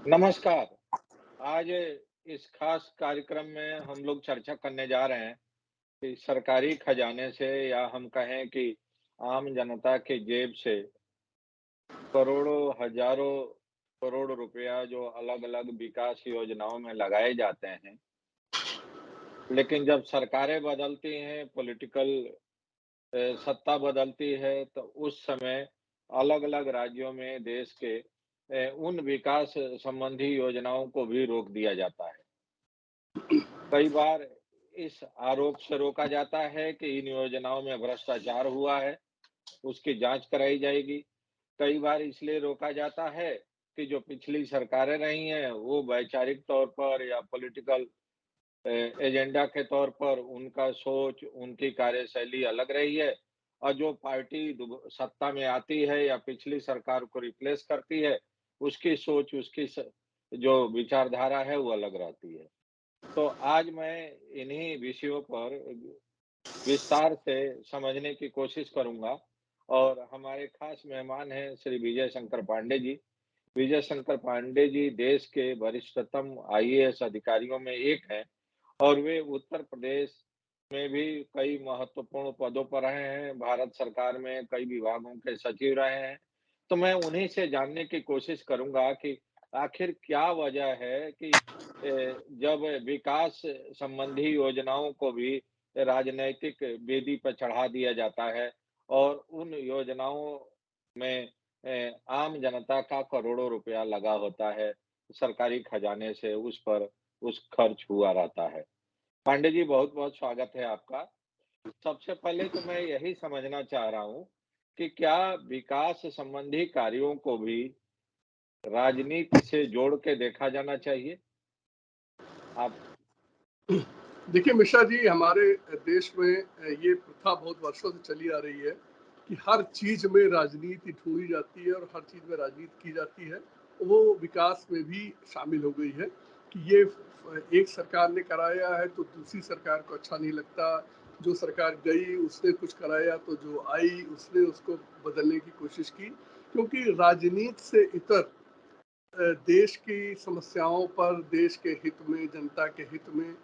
नमस्कार। आज इस खास कार्यक्रम में हम लोग चर्चा करने जा रहे हैं कि सरकारी खजाने से या हम कहें कि आम जनता के जेब से करोड़ों, हज़ारों करोड़ रुपया जो अलग-अलग विकास योजनाओं में लगाए जाते हैं, लेकिन जब सरकारें बदलती हैं, पॉलिटिकल सत्ता बदलती है, तो उस समय अलग-अलग राज्यों में देश के उन विकास संबंधी योजनाओं को भी रोक दिया जाता है। कई बार इस आरोप से रोका जाता है कि इन योजनाओं में भ्रष्टाचार हुआ है, उसकी जांच कराई जाएगी। कई बार इसलिए रोका जाता है कि जो पिछली सरकारें रही हैं, वो वैचारिक तौर पर या पॉलिटिकल एजेंडा के तौर पर उनका सोच, उनकी कार्यशैली अलग रही है और जो पार्टी सत्ता में आती है या पिछली सरकार को रिप्लेस करती है, उसकी सोच, उसकी जो विचारधारा है, वो अलग रहती है। तो आज मैं इन्हीं विषयों पर विस्तार से समझने की कोशिश करूंगा और हमारे खास मेहमान हैं श्री विजय शंकर पांडे जी। विजय शंकर पांडे जी देश के वरिष्ठतम आईएएस अधिकारियों में एक हैं और वे उत्तर प्रदेश में भी कई महत्वपूर्ण पदों पर रहे हैं। भारत सरकार में कई विभागों के सचिव रहे हैं। तो मैं उन्हीं से जानने की कोशिश करूंगा कि आखिर क्या वजह है कि जब विकास संबंधी योजनाओं को भी राजनैतिक वेदी पर चढ़ा दिया जाता है और उन योजनाओं में आम जनता का करोड़ों रुपया लगा होता है, सरकारी खजाने से उस खर्च हुआ रहता है। पांडे जी, बहुत-बहुत स्वागत है आपका। सबसे पहले तो मैं यही समझना चाह रहा हूँ कि क्या विकास संबंधी कार्यों को भी राजनीति से जोड़ के देखा जाना चाहिए? आप देखिए मिश्रा जी, हमारे देश में ये प्रथा बहुत वर्षों से चली आ रही है कि हर चीज़ में राजनीति ढूँढी जाती है और हर चीज़ में राजनीति की जाती है। वो विकास में भी शामिल हो गई है कि ये एक सरकार ने कराया है तो दूसरी सरकार को अच्छा नहीं लगता। जो सरकार गई उसने कुछ कराया तो जो आई उसने उसको बदलने की कोशिश की। क्योंकि राजनीति से इतर देश की समस्याओं पर, देश के हित में, जनता के हित में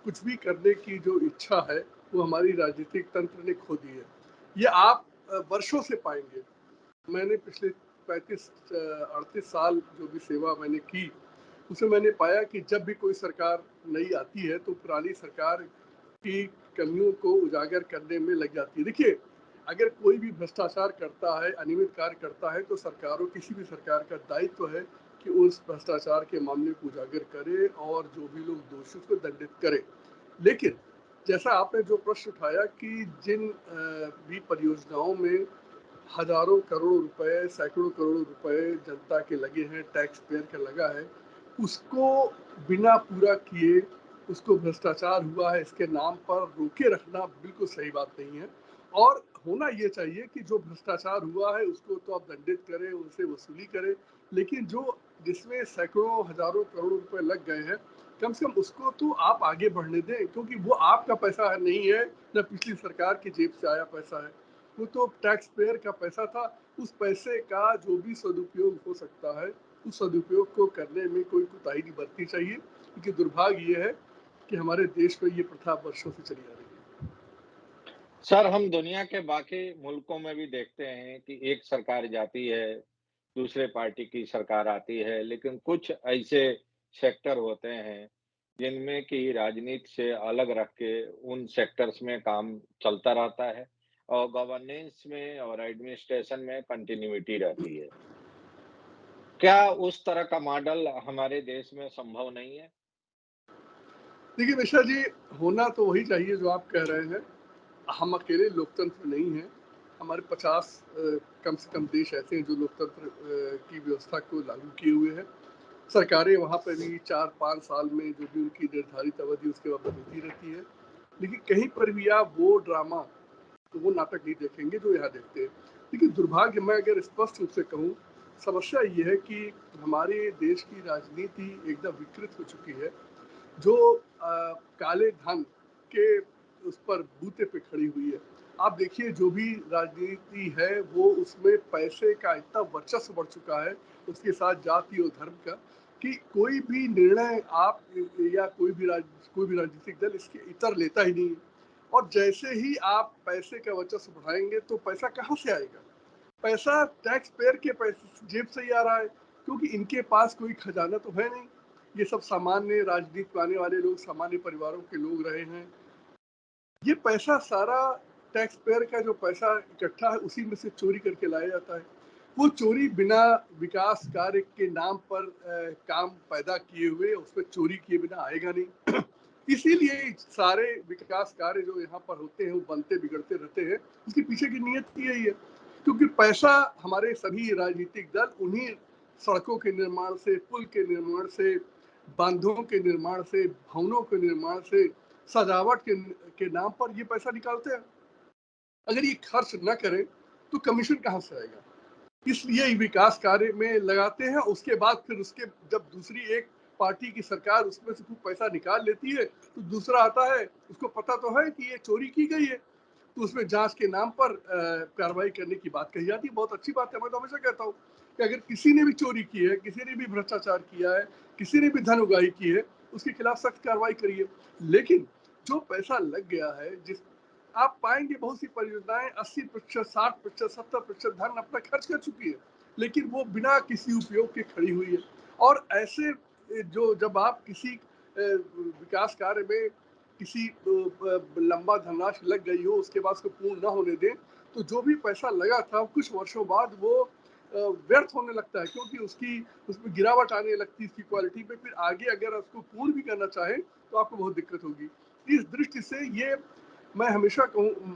कुछ भी करने की जो इच्छा है, वो हमारी राजनीतिक तंत्र ने खो दी है। ये आप वर्षों से पाएँगे। मैंने पिछले 35-38 साल जो भी सेवा मैंने की, उसमें मैंने पाया कि जब भी कोई सरकार नई आती है, तो पुरानी सरकार की कमियों को उजागर करने में लग जाती है। देखिए, अगर कोई भी भ्रष्टाचार करता है, अनियमित कार्य करता है, तो सरकारों किसी भी सरकार का दायित्व है कि उस भ्रष्टाचार के मामले को उजागर करे और जो भी लोग दोषी उसको दंडित करे। लेकिन जैसा आपने जो प्रश्न उठाया कि जिन भी परियोजनाओं में हज़ारों करोड़ रुपए, सैकड़ों करोड़ रुपए जनता के लगे हैं, टैक्स पेयर का लगा है, उसको बिना पूरा किए उसको भ्रष्टाचार हुआ है इसके नाम पर रोके रखना बिल्कुल सही बात नहीं है। और होना ये चाहिए कि जो भ्रष्टाचार हुआ है उसको तो आप दंडित करें, उनसे वसूली करें, लेकिन जो जिसमें सैकड़ों हज़ारों करोड़ रुपए लग गए हैं, कम से कम उसको तो आप आगे बढ़ने दें, क्योंकि वो आपका पैसा नहीं है, ना पिछली सरकार की जेब से आया पैसा है। वो तो टैक्स पेयर का पैसा था। उस पैसे का जो भी सदुपयोग हो सकता है, उस सदुपयोग को करने में कोई कोताही नहीं बरतनी चाहिए, क्योंकि दुर्भाग्य ये है कि हमारे देश में ये प्रथा वर्षों से चली आ रही है। सर, हम दुनिया के बाकी मुल्कों में भी देखते हैं कि एक सरकार जाती है, दूसरे पार्टी की सरकार आती है, लेकिन कुछ ऐसे सेक्टर होते हैं, जिनमें कि राजनीति से अलग रख के उन सेक्टर्स में काम चलता रहता है और गवर्नेंस में और एडमिनिस्ट्रेशन में कंटिन्यूटी रहती है। क्या उस तरह का मॉडल हमारे देश में संभव नहीं है? देखिए मिश्रा जी, होना तो वही चाहिए जो आप कह रहे हैं। हम अकेले लोकतंत्र नहीं हैं। हमारे 50 कम से कम देश ऐसे हैं जो लोकतंत्र की व्यवस्था को लागू किए हुए हैं। सरकारें वहाँ पे भी 4-5 साल में जो भी उनकी निर्धारित अवधि उसके बाद बदलती रहती है। लेकिन कहीं पर भी आप वो ड्रामा, तो वो नाटक नहीं देखेंगे जो यहाँ देखते हैं। लेकिन दुर्भाग्य, मैं अगर स्पष्ट रूप से कहूँ, समस्या ये है कि हमारे देश की राजनीति एकदम विकृत हो चुकी है। जो काले धन के उस पर बूते पे खड़ी हुई है। आप देखिए जो भी राजनीति है वो उसमें पैसे का इतना वर्चस्व बढ़ चुका है, उसके साथ जाति और धर्म का, कि कोई भी निर्णय आप या कोई भी राजनीतिक दल इसके इतर लेता ही नहीं है। और जैसे ही आप पैसे का वर्चस्व बढ़ाएंगे तो पैसा कहाँ से आएगा? पैसा टैक्स पेयर के पैसे जेब से ही आ रहा है, क्योंकि इनके पास कोई खजाना तो है नहीं। ये सब सामान्य राजनीति में आने वाले लोग सामान्य परिवारों के लोग रहे हैं। ये पैसा सारा टैक्स पेयर का जो पैसा इकट्ठा है उसी में से चोरी करके लाया जाता है। वो चोरी बिना विकास कार्य के नाम पर काम पैदा किए हुए उसमें चोरी किए बिना आएगा नहीं। इसीलिए सारे विकास कार्य जो यहाँ पर होते हैं वो बनते बिगड़ते रहते हैं। उसके पीछे की नीयत यही है, क्योंकि पैसा हमारे सभी राजनीतिक दल उन्हीं सड़कों के निर्माण से, पुल के निर्माण से, बांधों के निर्माण से, भवनों के निर्माण से, सजावट के नाम पर ये पैसा निकालते हैं। अगर ये खर्च न करें तो कमीशन कहाँ से आएगा? इसलिए विकास कार्य में लगाते हैं। उसके बाद फिर उसके जब दूसरी एक पार्टी की सरकार उसमें से कुछ पैसा निकाल लेती है तो दूसरा आता है, उसको पता तो है कि ये चोरी की गई है, तो उसमें जांच के नाम पर कार्रवाई करने की बात कही जाती है। बहुत अच्छी बात है। मैं तो हमेशा कहता हूँ कि अगर किसी ने भी चोरी की है, किसी ने भी भ्रष्टाचार किया है, किसी ने भी धन उगाही की है, उसके खिलाफ सख्त कार्रवाई करिए। लेकिन जो पैसा लग गया है, जिस आप पाएंगे बहुत सी परियोजनाएं 80%, 60%, 70% धन अपना खर्च कर चुकी है, लेकिन वो बिना किसी उपयोग के खड़ी हुई है। और ऐसे जो जब आप किसी विकास कार्य में किसी लंबा धनराशि लग गई हो, उसके बाद उसको पूर्ण न होने दें, तो जो भी पैसा लगा था कुछ वर्षों बाद वो व्यर्थ होने लगता है, क्योंकि उसमें गिरावट आने लगती है इसकी क्वालिटी में। फिर आगे अगर उसको पूर्ण भी करना चाहें तो आपको बहुत दिक्कत होगी। इस दृष्टि से ये मैं हमेशा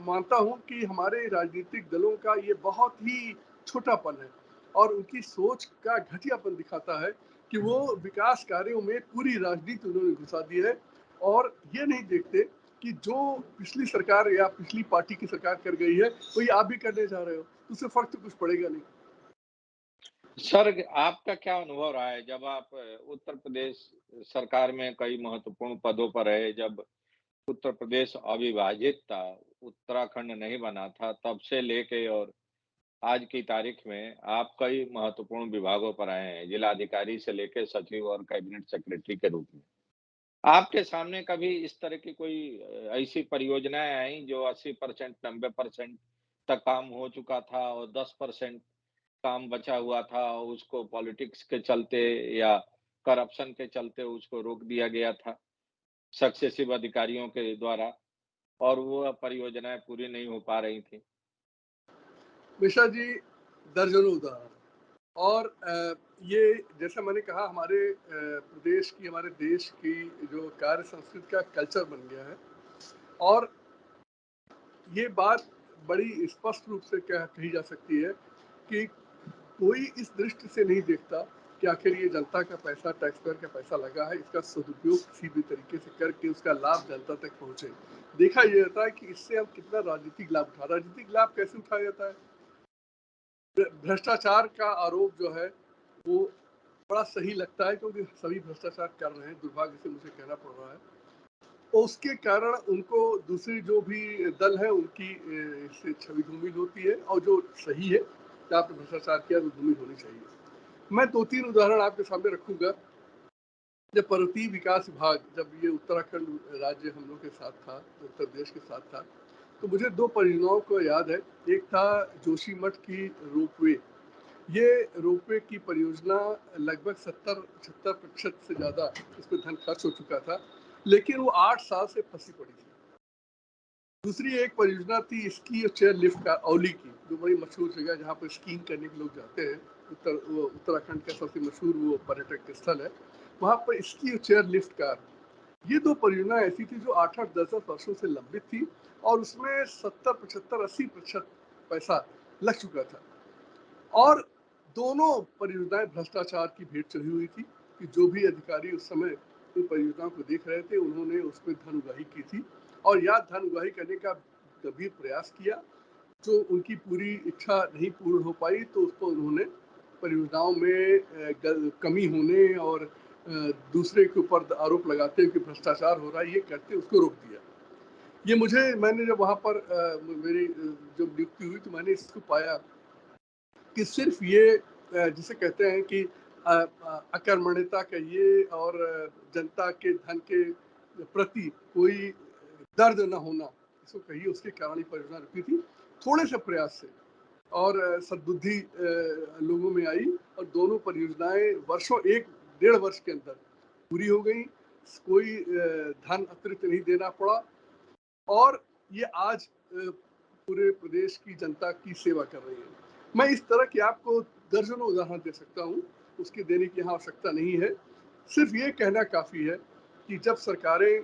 मानता हूं कि हमारे राजनीतिक दलों का ये बहुत ही छोटापन है और उनकी सोच का घटियापन दिखाता है कि वो विकास कार्यों में पूरी राजनीति उन्होंने घुसा दी है और ये नहीं देखते कि जो पिछली सरकार या पिछली पार्टी की सरकार कर गई है वही आप भी करने जा रहे हो, तो उससे फर्क तो कुछ पड़ेगा नहीं। सर, आपका क्या अनुभव रहा है जब आप उत्तर प्रदेश सरकार में कई महत्वपूर्ण पदों पर रहे, जब उत्तर प्रदेश अविभाजित था, उत्तराखंड नहीं बना था, तब से लेके और आज की तारीख में आप कई महत्वपूर्ण विभागों पर आए हैं, जिलाधिकारी से लेके सचिव और कैबिनेट सेक्रेटरी के रूप में। आपके सामने कभी इस तरह की कोई ऐसी परियोजनाएँ आई जो 80% 90% तक काम हो चुका था और 10% काम बचा हुआ था, उसको पॉलिटिक्स के चलते या करप्शन के चलते उसको रोक दिया गया था, सक्सेसिव अधिकारियों के द्वारा और वो परियोजनाएँ पूरी नहीं हो पा रही थी? मिश्रा जी, दर्जनों उदाहरण। और ये जैसा मैंने कहा हमारे प्रदेश की, हमारे देश की जो कार्य संस्कृति का कल्चर बन गया है। और ये बात बड़ी स्पष्ट रूप से कही जा सकती है कि कोई इस दृष्टि से नहीं देखता कि आखिर ये जनता का पैसा, टैक्स पेयर का पैसा लगा है, इसका सदुपयोग किसी भी तरीके से करके उसका लाभ जनता तक पहुंचे। देखा यह जाता है कि इससे हम कितना राजनीतिक लाभ राजनीतिक लाभ कैसे उठाया जाता है। भ्रष्टाचार का आरोप जो है वो बड़ा सही लगता है, क्योंकि सभी भ्रष्टाचार कर रहे हैं, दुर्भाग्य से मुझे कहना पड़ रहा है। और उसके कारण उनको दूसरी जो भी दल है उनकी इससे छवि धूमिल होती है, और जो सही है कि आपने भ्रष्टाचार किया तो धूमिल होनी चाहिए। मैं 2-3 उदाहरण आपके सामने रखूंगा। जब पर्वतीय विकास विभाग, जब ये उत्तराखंड राज्य हम लोग के साथ था, उत्तर प्रदेश के साथ था, तो मुझे 2 परियोजनाओं को याद है। एक था जोशीमठ की रोपवे। ये रोपवे की परियोजना लगभग 70-75% से ज़्यादा इस पे धन खर्च हो चुका था, लेकिन वो 8 साल से फंसी पड़ी थी। दूसरी एक परियोजना थी स्की और चेयर लिफ्ट का, औली की, जो बड़ी मशहूर जगह है जहाँ पर स्कीइंग करने के लोग जाते हैं। उत्तराखंड का सबसे मशहूर वो पर्यटक स्थल है। वहाँ पर स्की और चेयर लिफ्ट का, ये 2 परियोजना ऐसी थी जो 8-8, 10-10 वर्षों से लंबित थी और उसमें 70, 75, 80% पैसा लग चुका था। और दोनों परियोजनाएं भ्रष्टाचार की भेंट चढ़ी हुई थी कि जो भी अधिकारी उस समय इन परियोजनाओं को देख रहे थे उन्होंने उसमें धन उगाही की थी, और या धन उगाही करने का गंभीर प्रयास किया। जो उनकी पूरी इच्छा नहीं पूर्ण हो पाई तो उसको उन्होंने परियोजनाओं में कमी होने और दूसरे के ऊपर आरोप लगाते हुए कि भ्रष्टाचार हो रहा है ये करते उसको रोक दिया। ये मैंने जब वहाँ पर मेरी जब नियुक्ति हुई तो मैंने इसको पाया कि सिर्फ ये जिसे कहते हैं कि अकर्मण्यता कहिए और जनता के धन के प्रति कोई दर्द न होना, इसको कहिए, उसके कारण ये परियोजना रुकी थी। थोड़े से प्रयास से और सद्बुद्धि लोगों में आई और दोनों परियोजनाएं वर्षों 1-1.5 वर्ष के अंदर पूरी हो गई। कोई धन अतिरिक्त नहीं देना पड़ा और ये आज पूरे प्रदेश की जनता की सेवा कर रही है। मैं इस तरह की आपको दर्जनों उदाहरण दे सकता हूँ, उसकी देने की यहाँ आवश्यकता नहीं है। सिर्फ ये कहना काफ़ी है कि जब सरकारें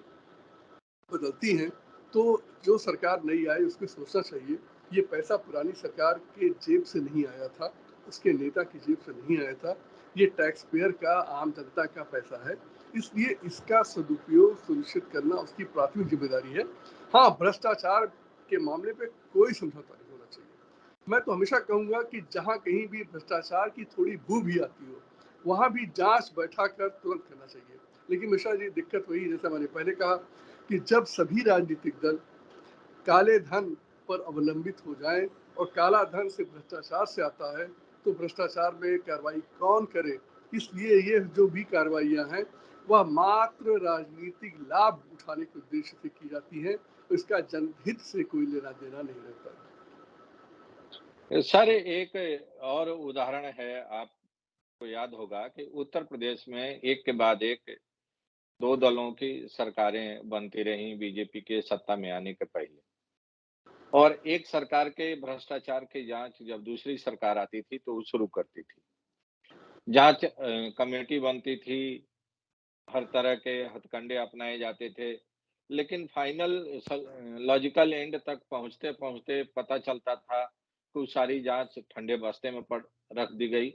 बदलती हैं, तो जो सरकार नई आई उसको सोचना चाहिए, ये पैसा पुरानी सरकार के जेब से नहीं आया था, उसके नेता की जेब से नहीं आया था, ये टैक्स पेयर का, आम जनता का पैसा है, इसलिए इसका सदुपयोग सुनिश्चित करना उसकी प्राथमिक जिम्मेदारी है। हाँ, भ्रष्टाचार के मामले पे कोई समझौता नहीं होना चाहिए। मैं तो हमेशा कहूँगा कि जहाँ कहीं भी भ्रष्टाचार की थोड़ी बू भी आती हो, वहाँ भी जाँच बैठाकर तुरंत करना चाहिए। लेकिन मिश्रा जी, दिक्कत वही, जैसा मैंने पहले कहा, कि जब सभी राजनीतिक दल काले धन पर अवलंबित हो जाएं और काला धन से भ्रष्टाचार से आता है, तो भ्रष्टाचार में कार्रवाई कौन करे? इसलिए ये जो भी कार्रवाइयाँ हैं, वह मात्र राजनीतिक लाभ उठाने के उद्देश्य से की जाती हैं, इसका जनहित से कोई लेना-देना नहीं रहता है। सर, एक और उदाहरण है, आपको याद होगा कि उत्तर प्रदेश में एक के बाद एक 2 दलों की सरकारें बनती रहीं बीजेपी के सत्ता में आने के पहले। और एक सरकार के भ्रष्टाचार की जाँच जब दूसरी सरकार आती थी, तो वो शुरू करती थी। जाँच कमेटी बनती थी, हर तरह के हथकंडे अपनाए जाते थे, लेकिन फाइनल लॉजिकल एंड तक पहुँचते-पहुँचते पता चलता था कि वो सारी जाँच ठंडे बस्ते में रख दी गई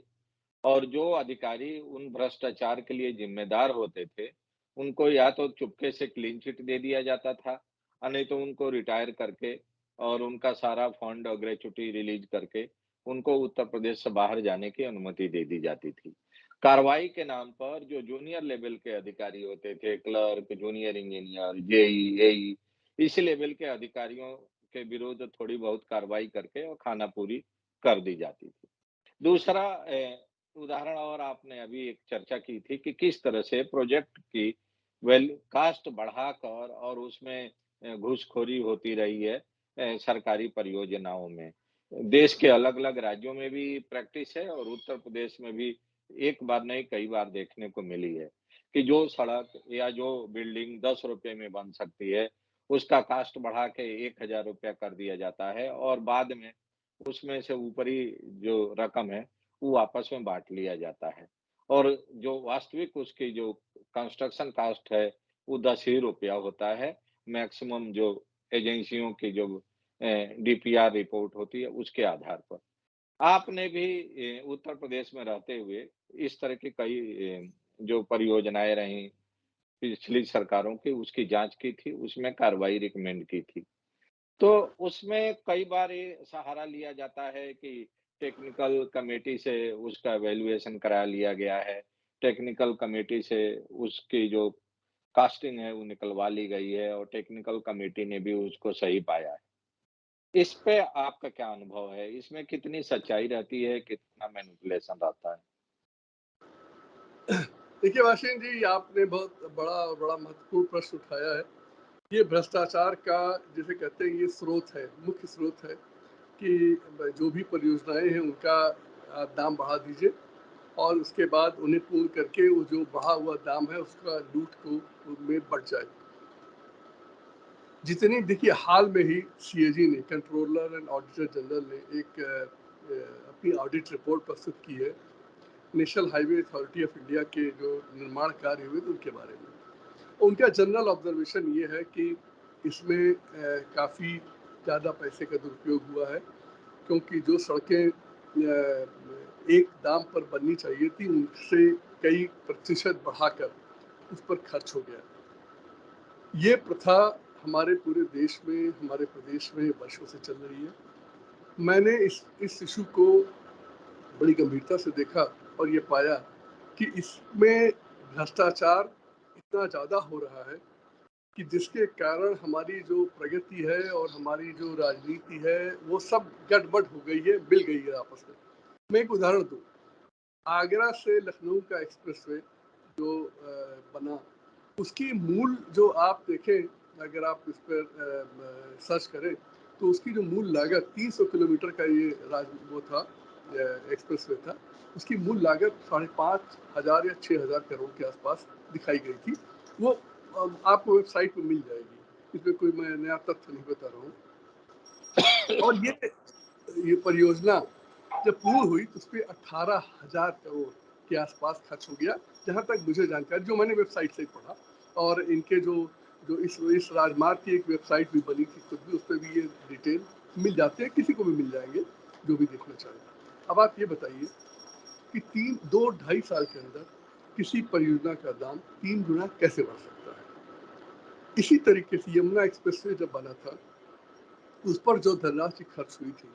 और जो अधिकारी उन भ्रष्टाचार के लिए ज़िम्मेदार होते थे, उनको या तो चुपके से क्लीन चिट दे दिया जाता था, नहीं तो उनको रिटायर करके और उनका सारा फंड और ग्रेच्युटी रिलीज़ करके, उनको उत्तर प्रदेश से बाहर जाने की अनुमति दे दी जाती थी। कार्रवाई के नाम पर जो जूनियर लेवल के अधिकारी होते थे, क्लर्क, जूनियर इंजीनियर, जेई, एई, इस लेवल के अधिकारियों के विरुद्ध थोड़ी बहुत कार्रवाई करके और खानापुरी कर दी जाती थी। दूसरा उदाहरण और आपने अभी एक चर्चा की थी कि किस तरह से प्रोजेक्ट की कास्ट बढ़ाकर और उसमें घूसखोरी होती रही है सरकारी परियोजनाओं में। देश के अलग-अलग राज्यों में भी प्रैक्टिस है और उत्तर प्रदेश में भी एक बार नहीं कई बार देखने को मिली है कि जो सड़क या जो बिल्डिंग ₹10 में बन सकती है, उसका कास्ट बढ़ा के ₹1000 कर दिया जाता है और बाद में उसमें से ऊपरी जो रकम है, वो आपस में बाँट लिया जाता है। और जो वास्तविक उसकी जो कंस्ट्रक्शन कॉस्ट है, वो ₹10 ही होता है। मैक्सिमम जो एजेंसियों की जो डीपीआर रिपोर्ट होती है, उसके आधार पर। आपने भी उत्तर प्रदेश में रहते हुए इस तरह की कई जो परियोजनाएँ रहीं पिछली सरकारों की, उसकी जाँच की थी, उसमें कार्रवाई रिकमेंड की थी। तो उसमें कई बार ये सहारा लिया जाता है कि टेक्निकल कमेटी से उसका इवैल्यूएशन करा लिया गया है। टेक्निकल कमेटी से उसकी जो कॉस्टिंग है वो निकलवा ली गई है और टेक्निकल कमेटी ने भी उसको सही पाया है। इस पे आपका क्या अनुभव है? इसमें कितनी सच्चाई रहती है, कितना मैनिपुलेशन रहता है? देखिए वाशिम जी, आपने बहुत बड़ा महत्वपूर्ण प्रश्न उठाया है। ये भ्रष्टाचार का, जिसे कहते हैं, ये स्रोत है, मुख्य स्रोत है कि जो भी परियोजनाएं हैं उनका दाम बढ़ा दीजिए और उसके बाद उन्हें पूर्ण करके वो जो बढ़ा हुआ दाम है उसका लूट को में बढ़ जाए। जितनी, देखिए, हाल में ही सीएजी ने, कंट्रोलर एंड ऑडिटर जनरल ने एक अपनी ऑडिट रिपोर्ट प्रस्तुत की है national highway authority of India के जो निर्माण कार्य हुए थे उनके बारे में। उनका जनरल ऑब्जर्वेशन ये है कि इसमें काफ़ी ज़्यादा पैसे का दुरुपयोग हुआ है, क्योंकि जो सड़कें एक दाम पर बननी चाहिए थी उनसे कई प्रतिशत बढ़ाकर उस पर खर्च हो गया। ये प्रथा हमारे पूरे देश में, हमारे प्रदेश में वर्षों से चल रही है। मैंने इस इशू को बड़ी गंभीरता से देखा और ये पाया कि इसमें भ्रष्टाचार इतना ज़्यादा हो रहा है कि जिसके कारण हमारी जो प्रगति है और हमारी जो राजनीति है वो सब गड़बड़ हो गई है, मिल गई है आपस में। मैं एक उदाहरण दूँ, आगरा से लखनऊ का एक्सप्रेसवे जो बना, उसकी मूल जो आप देखें, अगर आप इस पर सर्च करें तो उसकी जो मूल लागत 300 किलोमीटर का ये वो था, एक्सप्रेसवे था, उसकी मूल लागत 5,500 या 6,000 करोड़ के आसपास दिखाई गई थी। वो आपको वेबसाइट पे मिल जाएगी, इसमें कोई मैं नया तथ्य नहीं बता रहा हूँ। और ये परियोजना जब पूर्ण हुई तो उस पर 18,000 करोड़ के आसपास खर्च हो गया, जहाँ तक मुझे जानकारी, जो मैंने वेबसाइट से पढ़ा। और इनके जो जो इस राजमार्ग की एक वेबसाइट भी बनी थी खुद भी, उस पर भी ये डिटेल मिल जाते हैं, किसी को भी मिल जाएंगे जो भी देखना चाहे। अब आप ये बताइए कि 2-2.5 साल के अंदर किसी परियोजना का दाम 3 गुना कैसे बढ़ सकता है। इसी तरीके से यमुना एक्सप्रेसवे जब बना था, उस पर जो धनराशि खर्च हुई थी,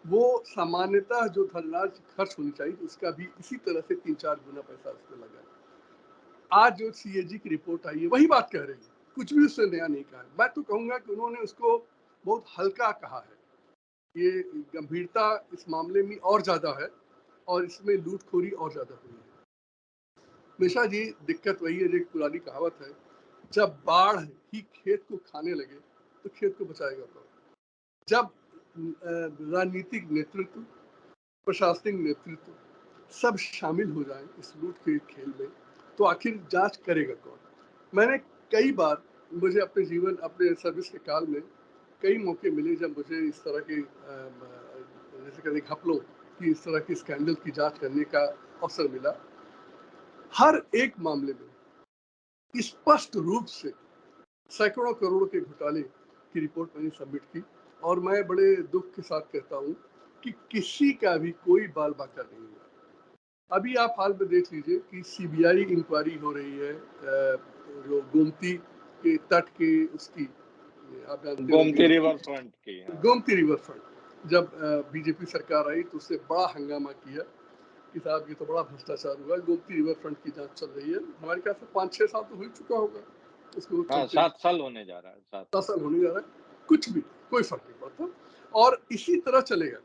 वो सामान्यतः जो धनराशि खर्च होनी चाहिए उसका भी इसी तरह से 3-4 गुना पैसा उस पर लगा। आज जो सीएजी की रिपोर्ट आई है वही बात कह रही है, कुछ भी उससे नया नहीं कहा है। मैं तो कहूँगा कि उन्होंने उसको बहुत हल्का कहा है। ये गंभीरता इस मामले में और ज़्यादा है और इसमें लूटखोरी और ज़्यादा हुई है। मिश्रा जी, दिक्कत वही है, जो एक पुरानी कहावत है, जब बाढ़ ही खेत को खाने लगे तो खेत को बचाएगा कौन। जब राजनीतिक नेतृत्व, प्रशासनिक नेतृत्व सब शामिल हो जाएं इस लूट के खेल में, तो आखिर जांच करेगा कौन। मैंने कई बार, मुझे अपने जीवन, अपने सर्विस के काल में कई मौके मिले जब मुझे इस तरह के जैसे कहते घपलों की, इस तरह की स्कैंडल की जांच करने का अवसर मिला। हर एक मामले में स्पष्ट रूप से सैकड़ों करोड़ के घोटाले की रिपोर्ट मैंने सबमिट की, और मैं बड़े दुख के साथ कहता हूँ कि किसी का भी कोई बाल बाका नहीं हुआ। अभी आप हाल में देख लीजिए कि सीबीआई इंक्वायरी हो रही है जो गोमती के तट के उसकी, आप जानते गोमती होंगे, रिवर फ्रंट की। हाँ। Gomti river front. जब बीजेपी सरकार आई तो उससे बड़ा हंगामा किया कि साहब ये तो बड़ा भ्रष्टाचार हुआ। गोमती रिवर फ्रंट की जांच चल रही है, हमारे ख्याल से 5-6 साल तो हो चुका होगा उसको हाँ, चलते। 7 साल होने जा रहा है, 7 साल। 10 साल होने जा रहा है, कुछ भी कोई फर्क नहीं पड़ता और इसी तरह चलेगा।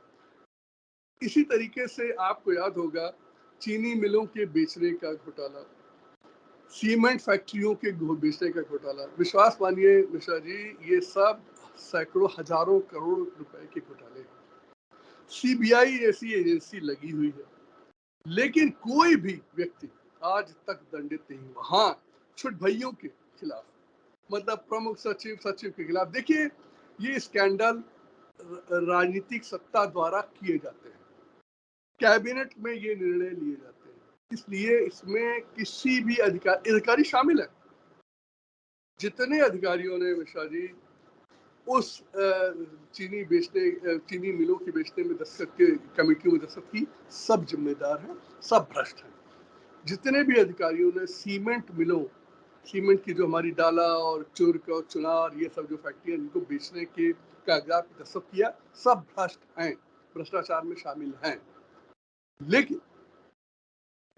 इसी तरीके से आपको याद होगा चीनी मिलों के बेचने का घोटाला, सीमेंट फैक्ट्रियों के बेचने का घोटाला। विश्वास मानिए मिश्रा जी, ये सब सैकड़ों हजारों करोड़ रुपए के घोटाले हैं। सीबीआई जैसी एजेंसी लगी हुई है, लेकिन कोई भी व्यक्ति आज तक दंडित नहीं हुआ। हाँ, छोट भाइयों के खिलाफ, मतलब प्रमुख सचिव, सचिव के खिलाफ। देखिए, ये स्कैंडल राजनीतिक सत्ता द्वारा किए जाते हैं, कैबिनेट में ये निर्णय लिए जाते हैं, इसलिए इसमें किसी भी अधिकारी शामिल है। जितने अधिकारियों ने मिश्रा जी उस चीनी मिलों के बेचने में दस्तखत के कमेटियों में दस्तखत की, सब जिम्मेदार हैं, सब भ्रष्ट हैं। जितने भी अधिकारियों ने सीमेंट की जो हमारी डाला और चुर्क और चुनार, ये सब जो फैक्ट्रियां जिनको बेचने के कागजात पे दस्तखत किया, सब भ्रष्ट हैं, भ्रष्टाचार में शामिल हैं। लेकिन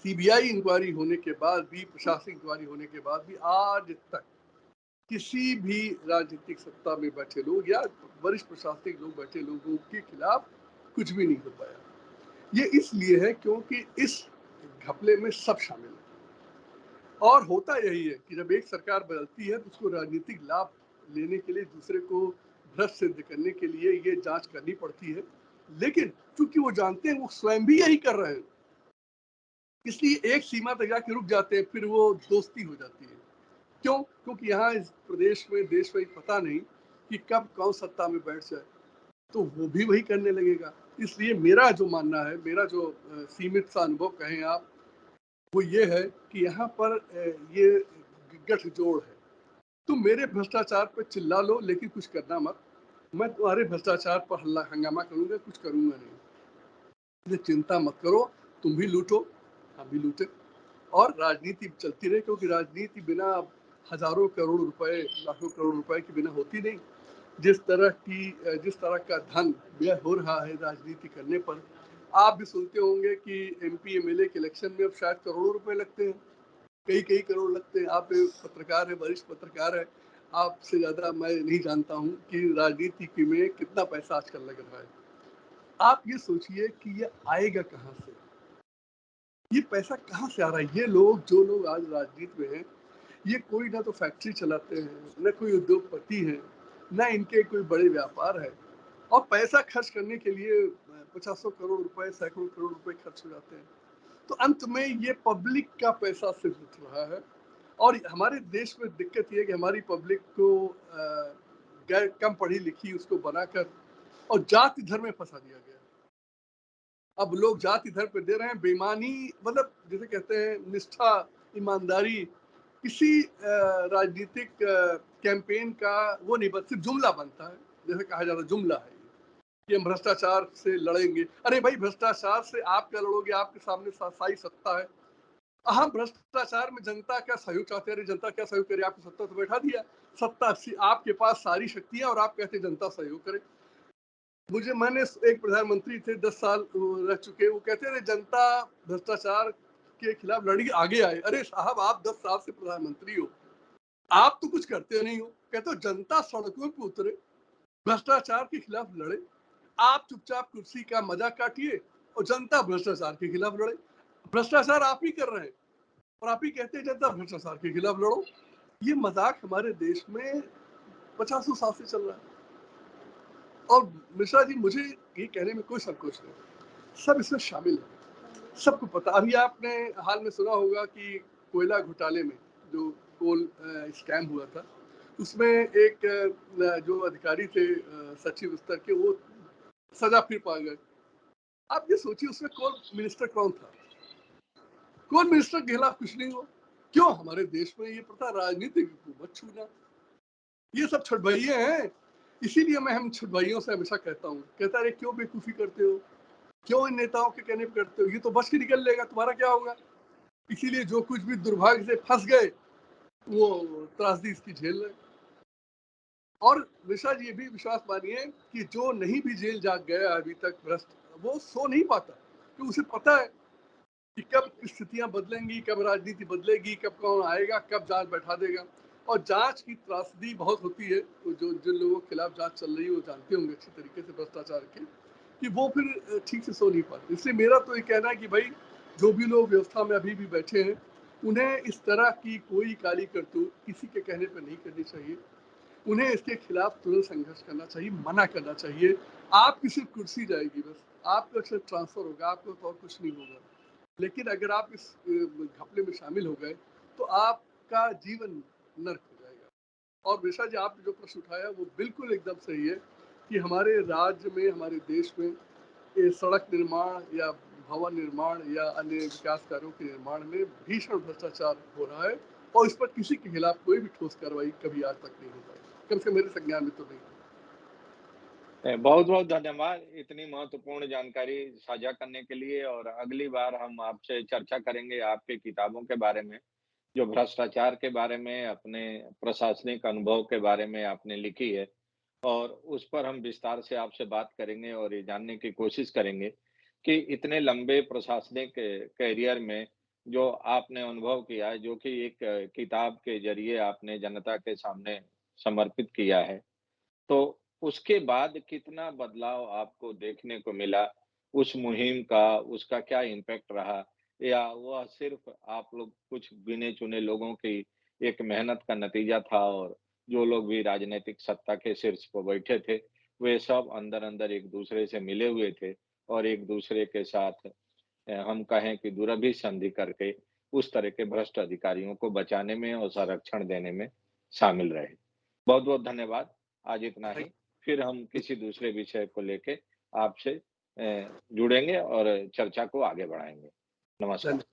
सीबीआई इंक्वायरी होने के बाद भी, प्रशासनिक इंक्वायरी होने के बाद भी आज तक किसी भी राजनीतिक सत्ता में बैठे लोग या वरिष्ठ प्रशासनिक लोग बैठे लोगों के खिलाफ कुछ भी नहीं हो पाया। ये इसलिए है क्योंकि इस घपले में सब शामिल है। और होता यही है कि जब एक सरकार बदलती है तो उसको राजनीतिक लाभ लेने के लिए, दूसरे को भ्रष्ट सिद्ध करने के लिए ये जांच करनी पड़ती है। लेकिन चूंकि वो जानते हैं वो स्वयं भी यही कर रहे हैं, इसलिए एक सीमा तक जाके रुक जाते हैं, फिर वो दोस्ती हो जाती है। क्यों? क्योंकि यहाँ इस प्रदेश में, देश में पता नहीं कि कब कौन सत्ता में बैठ जाए, तो वो भी वही करने लगेगा। इसलिए मेरा जो मानना है, मेरा जो सीमित सा अनुभव कहें आप, वो ये है कि यहाँ पर ये गठजोड़ है। तुम मेरे भ्रष्टाचार पर चिल्ला लो लेकिन कुछ करना मत, मैं तुम्हारे भ्रष्टाचार पर हंगामा करूंगा, कुछ करूंगा नहीं। इसलिए चिंता मत करो, तुम भी लूटो, हम भी लूटे, और राजनीति चलती रहे, क्योंकि राजनीति बिना हजारों करोड़ रुपए, लाखों करोड़ रुपए के बिना होती नहीं। जिस तरह का धन व्यय हो रहा है राजनीति करने पर, आप भी सुनते होंगे कि एमपी एमएलए के इलेक्शन में अब शायद करोड़ों रुपए लगते हैं, कई करोड़ लगते हैं। आप पत्रकार है, वरिष्ठ पत्रकार है, आपसे ज़्यादा मैं नहीं जानता हूँ कि राजनीति में कितना पैसा आजकल लग रहा है। आप ये सोचिए कि ये आएगा कहाँ से? ये पैसा कहाँ से आ रहा है? ये लोग जो लोग आज राजनीति में हैं, ये कोई ना तो फैक्ट्री चलाते हैं, ना कोई उद्योगपति हैं, ना इनके कोई बड़े व्यापार है और पैसा खर्च करने के लिए पचासों करोड़ रुपए, सैकड़ों करोड़ रुपए खर्च हो जाते हैं। तो अंत में ये पब्लिक का पैसा सिर्फ उठ रहा है और हमारे देश में दिक्कत ये है कि हमारी पब्लिक को गैर कम पढ़ी लिखी उसको बनाकर और जाति धर्म में फंसा दिया गया है। अब लोग जाति धर्म पे दे रहे हैं बेईमानी, मतलब जिसे कहते हैं निष्ठा, ईमानदारी, किसी राजनीतिक कैंपेन का वो नहीं बन, सिर्फ जुमला बनता है। जैसे कहा जा रहा है जुमला है कि हम भ्रष्टाचार से लड़ेंगे। अरे भाई, भ्रष्टाचार से आप क्या लड़ोगे? आपके सामने साई सत्ता है। हम भ्रष्टाचार में जनता का सहयोग चाहते हैं, जनता क्या सहयोग करे? आपको सत्ता तो बैठा दिया, सत्ता आपके पास सारी शक्तियां और आप कहते जनता सहयोग करे। मैंने एक प्रधानमंत्री थे 10 साल रह चुके, वो कहते रहे जनता भ्रष्टाचार के खिलाफ लड़ी, आगे आए। अरे साहब, आप 10 साल से प्रधानमंत्री हो, आप तो कुछ करते नहीं हो। कहते हो जनता सड़कों पे उतरे, भ्रष्टाचार के खिलाफ लड़े, आप चुपचाप कुर्सी का मजा काटिए और जनता भ्रष्टाचार के खिलाफ लड़े। भ्रष्टाचार आप ही कर रहे हैं और आप ही कहते हैं जनता भ्रष्टाचार के खिलाफ लड़ो। ये मजाक हमारे देश में 50 साल से चल रहा है। और मिश्रा जी, मुझे ये कहने में कोई संकोच नहीं, सब इसमें शामिल है, सबको पता। अभी आपने हाल में सुना होगा कि कोयला घोटाले में जो कोल स्कैम हुआ था, उसमें एक जो अधिकारी थे सचिव स्तर के, वो सजा फिर पा गए। आप ये सोचिए उसमें कोल मिनिस्टर कौन था? कोल मिनिस्टर के खिलाफ कुछ नहीं हुआ। क्यों? हमारे देश में ये प्रथा, राजनीति को मत छूना, ये सब छुटभइये हैं। इसीलिए मैं हम छुटभइयों से हमेशा कहता हूँ, कहता है क्यों बेवकूफी करते हो, क्यों इन नेताओं के कहने पे करते हो? ये तो बच के निकल लेगा, तुम्हारा क्या होगा? इसीलिए जो कुछ भी दुर्भाग्य से फंस गए, वो त्रासदी इसकी झेल रहे। और विशा जी, ये भी विश्वास मानिए कि जो नहीं भी जेल जा गया अभी तक भ्रष्ट, वो सो नहीं पाता, क्योंकि उसे पता है कि कब स्थितियां बदलेंगी, कब राजनीति बदलेगी, कब कौन आएगा, कब जांच बैठा देगा। और जांच की त्रासदी बहुत होती है। तो जो जिन लोगों के खिलाफ जांच चल रही है वो जानते होंगे अच्छी तरीके से भ्रष्टाचार की, कि वो फिर ठीक से सो नहीं पाते। इसलिए मेरा तो ये कहना है कि भाई, जो भी लोग व्यवस्था में अभी भी बैठे हैं, उन्हें इस तरह की कोई काली करतूत किसी के कहने पर नहीं करनी चाहिए। उन्हें इसके खिलाफ तुरंत संघर्ष करना चाहिए, मना करना चाहिए। आपकी सिर्फ कुर्सी जाएगी बस, आपका सिर्फ ट्रांसफर होगा, आपको तो और कुछ नहीं होगा। लेकिन अगर आप इस घपले में शामिल हो गए, तो आपका जीवन नर्क हो जाएगा। और वैसा जी, आपने जो प्रश्न उठाया वो बिल्कुल एकदम सही है कि हमारे राज्य में, हमारे देश में ये सड़क निर्माण या भवन निर्माण या अन्य विकास कार्यों के निर्माण में भीषण भ्रष्टाचार हो रहा है और इस पर किसी के खिलाफ कोई भी ठोस कार्रवाई कभी आज तक नहीं हो पाई, कम से कम मेरे संज्ञान में तो नहीं। बहुत बहुत धन्यवाद इतनी महत्वपूर्ण जानकारी साझा करने के लिए। और अगली बार हम आपसे चर्चा करेंगे आपकी किताबों के बारे में, जो भ्रष्टाचार के बारे में, अपने प्रशासनिक अनुभव के बारे में आपने लिखी है। और उस पर हम विस्तार से आपसे बात करेंगे और ये जानने की कोशिश करेंगे कि इतने लंबे प्रशासनिक करियर में जो आपने अनुभव किया है, जो कि एक किताब के ज़रिए आपने जनता के सामने समर्पित किया है, तो उसके बाद कितना बदलाव आपको देखने को मिला? उस मुहिम का, उसका क्या इम्पैक्ट रहा? या वह सिर्फ़ आप लोग कुछ गिने-चुने लोगों की एक मेहनत का नतीजा था और जो लोग भी राजनैतिक सत्ता के शीर्ष पर बैठे थे, वे सब अंदर-अंदर एक-दूसरे से मिले हुए थे और एक-दूसरे के साथ हम कहें कि दुरभि संधि करके उस तरह के भ्रष्ट अधिकारियों को बचाने में और संरक्षण देने में शामिल रहे। बहुत-बहुत धन्यवाद। आज इतना ही। फिर हम किसी दूसरे विषय को लेके आपसे जुड़ेंगे और चर्चा को आगे बढ़ाएँगे। नमस्कार। धन्यवाद।